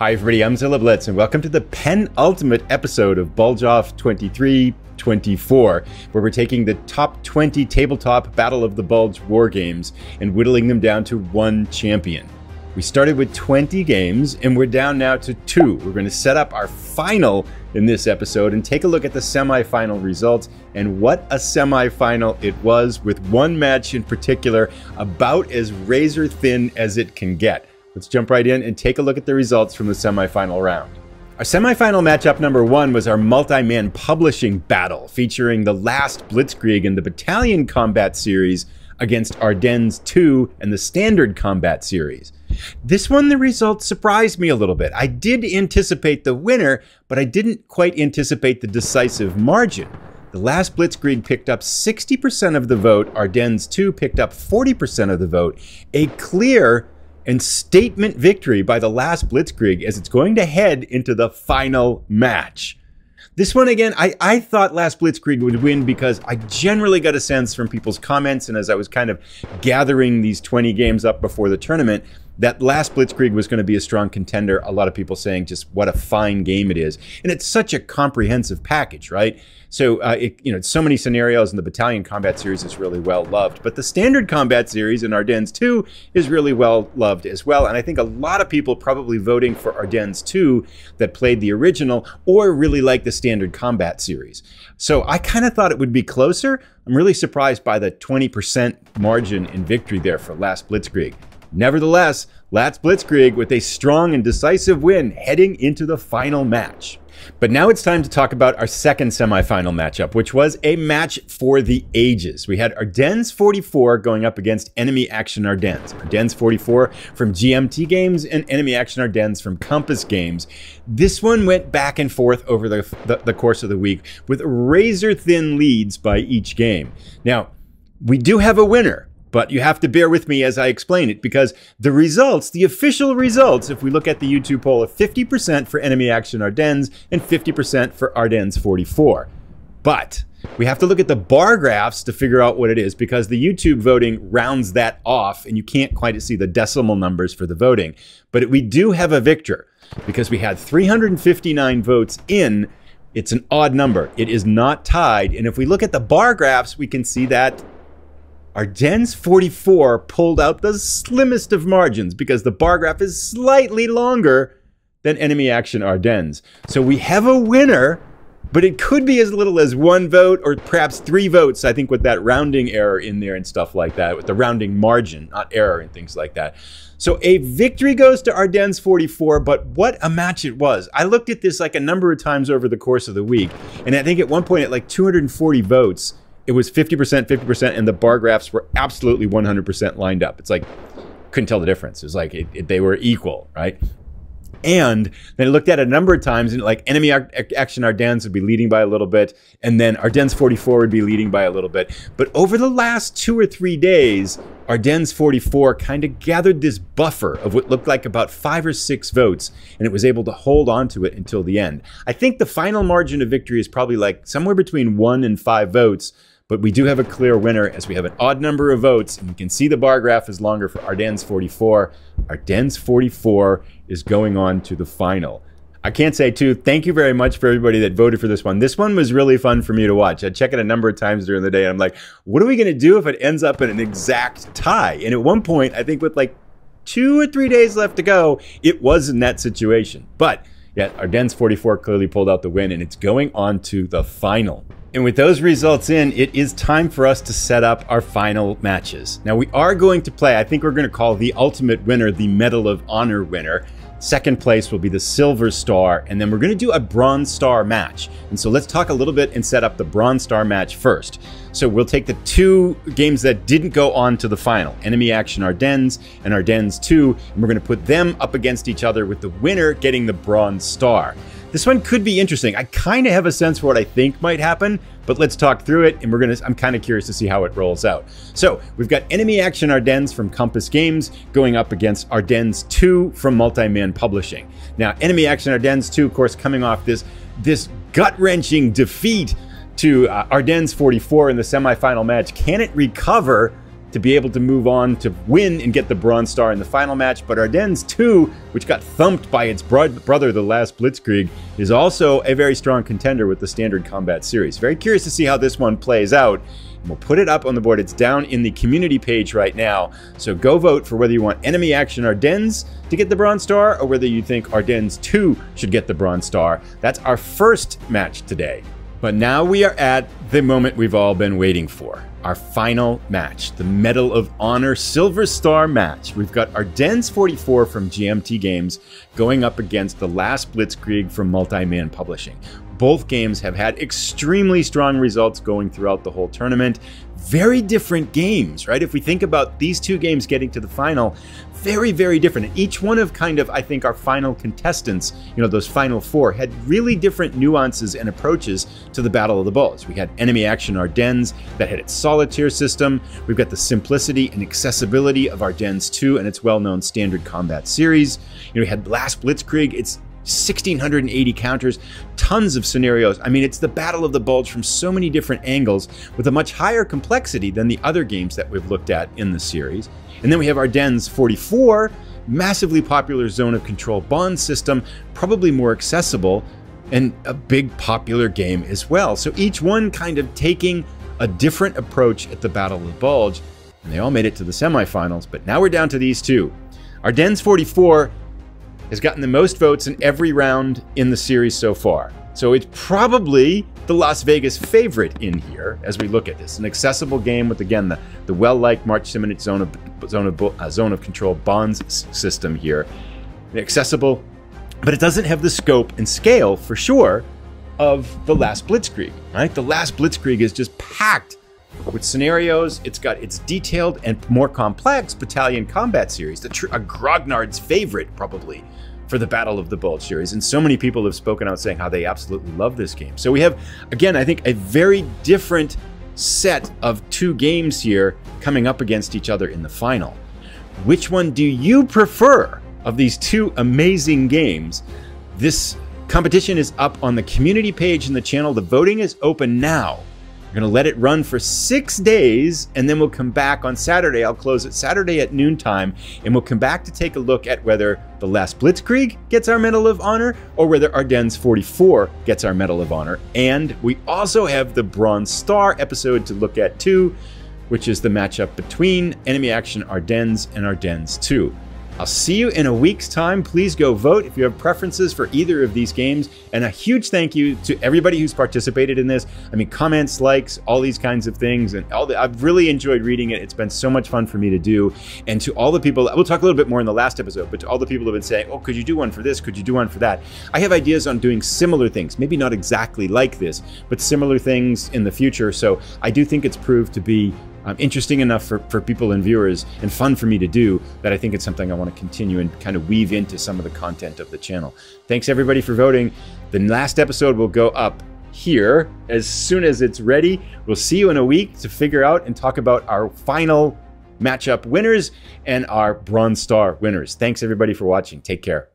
Hi everybody, I'm Zilla Blitz and welcome to the penultimate episode of Bulge Off 23-24, where we're taking the top 20 tabletop Battle of the Bulge Wargames and whittling them down to one champion. We started with 20 games and we're down now to 2. We're going to set up our final in this episode and take a look at the semi-final results and what a semi-final it was, with one match in particular about as razor thin as it can get. Let's jump right in and take a look at the results from the semi-final round. Our semi-final matchup number 1 was our multi-man publishing battle, featuring the last Blitzkrieg in the Battalion Combat Series against Ardennes 2 and the Standard Combat Series. This one, the results surprised me a little bit. I did anticipate the winner, but I didn't quite anticipate the decisive margin. The last Blitzkrieg picked up 60% of the vote, Ardennes 2 picked up 40% of the vote. A clear and statement victory by the last Blitzkrieg as it's going to head into the final match. This one, again, I thought last Blitzkrieg would win because I generally got a sense from people's comments, and as I was kind of gathering these 20 games up before the tournament, that last Blitzkrieg was going to be a strong contender. A lot of people saying just what a fine game it is. And it's such a comprehensive package, right? So, it's so many scenarios, and the Battalion Combat Series is really well loved. But the Standard Combat Series in Ardennes 2 is really well loved as well. And I think a lot of people probably voting for Ardennes 2 that played the original or really like the Standard Combat Series. So I kind of thought it would be closer. I'm really surprised by the 20% margin in victory there for last Blitzkrieg. Nevertheless, last Blitzkrieg with a strong and decisive win heading into the final match. But now it's time to talk about our second semifinal matchup, which was a match for the ages. We had Ardennes 44 going up against Enemy Action Ardennes. Ardennes 44 from GMT Games and Enemy Action Ardennes from Compass Games. This one went back and forth over the course of the week with razor-thin leads by each game. Now, we do have a winner, but you have to bear with me as I explain it, because the results, the official results, if we look at the YouTube poll, are 50% for Enemy Action Ardennes and 50% for Ardennes 44. But we have to look at the bar graphs to figure out what it is, because the YouTube voting rounds that off and you can't quite see the decimal numbers for the voting. But we do have a victor because we had 359 votes in. It's an odd number. It is not tied. And if we look at the bar graphs, we can see that Ardennes 44 pulled out the slimmest of margins because the bar graph is slightly longer than Enemy Action Ardennes. So we have a winner, but it could be as little as 1 vote or perhaps 3 votes, I think, with that rounding error in there and stuff like that, with the rounding margin, not error and things like that. So a victory goes to Ardennes 44, but what a match it was. I looked at this like a number of times over the course of the week, and I think at one point at like 240 votes, it was 50%, 50%, and the bar graphs were absolutely 100% lined up. It's like, couldn't tell the difference. It was like they were equal, right? And then I looked at it a number of times, and like Enemy Action Ardennes would be leading by a little bit, and then Ardennes 44 would be leading by a little bit. But over the last 2 or 3 days, Ardennes 44 kind of gathered this buffer of what looked like about 5 or 6 votes, and it was able to hold on to it until the end. I think the final margin of victory is probably like somewhere between 1 and 5 votes, but we do have a clear winner as we have an odd number of votes, and you can see the bar graph is longer for Ardennes 44. Ardennes 44 is going on to the final. I can't say too, thank you very much for everybody that voted for this one. This one was really fun for me to watch. I check it a number of times during the day, and I'm like, what are we going to do if it ends up in an exact tie? And at one point, I think with like 2 or 3 days left to go, it was in that situation. But yeah, Ardennes 44 clearly pulled out the win, and it's going on to the final. And with those results in, it is time for us to set up our final matches. Now we are going to play, I think we're going to call the ultimate winner the Medal of Honor winner. Second place will be the Silver Star, and then we're going to do a Bronze Star match. And so let's talk a little bit and set up the Bronze Star match first. So we'll take the 2 games that didn't go on to the final, Enemy Action Ardennes and Ardennes 2, and we're going to put them up against each other with the winner getting the Bronze Star. This one could be interesting. I kind of have a sense for what I think might happen, but let's talk through it, and I'm kind of curious to see how it rolls out. So we've got Enemy Action Ardennes from Compass Games going up against Ardennes 2 from Multi-Man Publishing. Now, Enemy Action Ardennes 2, of course, coming off this gut-wrenching defeat to Ardennes 44 in the semifinal match. Can it recover to be able to move on to win and get the Bronze Star in the final match. But Ardennes 2, which got thumped by its brother, the last Blitzkrieg, is also a very strong contender with the Standard Combat Series. Very curious to see how this one plays out. And we'll put it up on the board. It's down in the community page right now. So go vote for whether you want Enemy Action Ardennes to get the Bronze Star or whether you think Ardennes 2 should get the Bronze Star. That's our first match today. But now we are at the moment we've all been waiting for. Our final match, the Medal of Honor Silver Star match. We've got Ardennes 44 from GMT Games going up against the last Blitzkrieg from Multi-Man Publishing. Both games have had extremely strong results going throughout the whole tournament. Very different games, right? If we think about these two games getting to the final, very, very different. And each one of I think our final contestants, those final four, had really different nuances and approaches to the Battle of the Bulge. We had Enemy Action Ardennes that had its solitaire system. We've got the simplicity and accessibility of Ardennes 2 and its well-known Standard Combat Series. We had Last Blitzkrieg, its 1,680 counters, tons of scenarios. I mean, it's the Battle of the Bulge from so many different angles with a much higher complexity than the other games that we've looked at in the series. And then we have Ardennes 44, massively popular zone of control bond system, probably more accessible, and a big popular game as well. So each one kind of taking a different approach at the Battle of the Bulge, and they all made it to the semifinals, but now we're down to these two. Ardennes 44 has gotten the most votes in every round in the series so far. So it's probably the Las Vegas favorite in here as we look at this. An accessible game with, again, the well-liked March Simonic zone of control bonds system here. Accessible, but it doesn't have the scope and scale, for sure, of the last Blitzkrieg, right? The last Blitzkrieg is just packed with scenarios. It's got its detailed and more complex battalion combat series, a Grognard's favorite, probably, for the Battle of the Bulge series. And so many people have spoken out saying how they absolutely love this game. So we have, again, I think a very different set of two games here coming up against each other in the final. Which one do you prefer of these two amazing games? This competition is up on the community page in the channel. The voting is open now. We're going to let it run for 6 days, and then we'll come back on Saturday. I'll close it Saturday at noontime, and we'll come back to take a look at whether the last Blitzkrieg gets our Medal of Honor or whether Ardennes 44 gets our Medal of Honor. And we also have the Bronze Star episode to look at too, which is the matchup between Enemy Action Ardennes and Ardennes 2. I'll see you in a week's time. Please go vote if you have preferences for either of these games. And a huge thank you to everybody who's participated in this. I mean, comments, likes, all these kinds of things. And I've really enjoyed reading it. It's been so much fun for me to do. And to all the people, we'll talk a little bit more in the last episode, but to all the people who have been saying, oh, could you do one for this? Could you do one for that? I have ideas on doing similar things. Maybe not exactly like this, but similar things in the future. So I do think it's proved to be interesting enough for people and viewers and fun for me to do that I think it's something I want to continue and kind of weave into some of the content of the channel. Thanks everybody for voting. The last episode will go up here as soon as it's ready. We'll see you in a week to figure out and talk about our final matchup winners and our Bronze Star winners. Thanks everybody for watching. Take care.